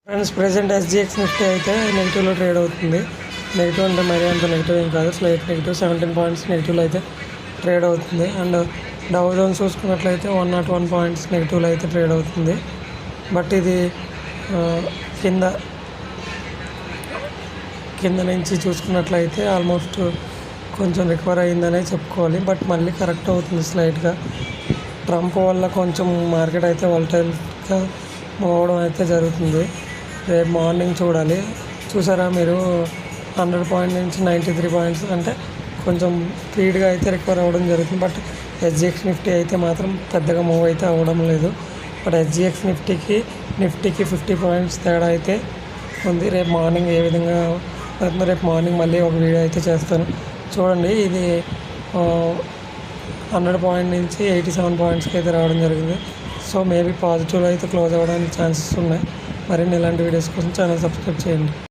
Friends present SGX Nifty అయితే నెగిటివ్లో trade అవుతుంది. Negative అంటే మరీ అంత నెగిటివ్ ఏం కాదు, స్లైట్ నెగిటివ్ 17 పాయింట్స్ నెగిటివ్లో అయితే ట్రేడ్ అవుతుంది. అండ్ డౌ జోన్స్ చూసుకున్నట్లయితే 101 పాయింట్స్ నెగిటివ్లో అయితే ట్రేడ్ అవుతుంది. బట్ ఇది కింద నుంచి చూసుకున్నట్లయితే ఆల్మోస్ట్ కొంచెం రికవర్ అయ్యిందనే చెప్పుకోవాలి. బట్ మళ్ళీ కరెక్ట్ అవుతుంది స్లైట్గా. ట్రంప్ వల్ల కొంచెం మార్కెట్ అయితే వాలటైల్గా మూవ్ అవ్వడం అయితే జరుగుతుంది. రేపు మార్నింగ్ చూడాలి. చూసారా మీరు 100 పాయింట్ నుంచి 93 పాయింట్స్ అంటే కొంచెం స్పీడ్గా అయితే రికవర్ అవ్వడం జరుగుతుంది. బట్ ఎస్జిఎక్స్ నిఫ్టీ అయితే మాత్రం పెద్దగా మూవ్ అయితే అవ్వడం లేదు. బట్ ఎస్జిఎక్స్ నిఫ్టీకి 50 పాయింట్స్ తేడా అయితే ఉంది. రేపు మార్నింగ్ ఏ విధంగా రేపు మార్నింగ్ మళ్ళీ ఒక వీడియో అయితే చేస్తాను చూడండి. ఇది 100 పాయింట్ నుంచి 87 పాయింట్స్కి అయితే రావడం జరిగింది. సో మేబీ పాజిటివ్లో అయితే క్లోజ్ అవ్వడానికి ఛాన్సెస్ ఉన్నాయి. మరిన్ని ఇలాంటి వీడియోస్ కోసం ఛానల్ సబ్స్క్రైబ్ చేయండి.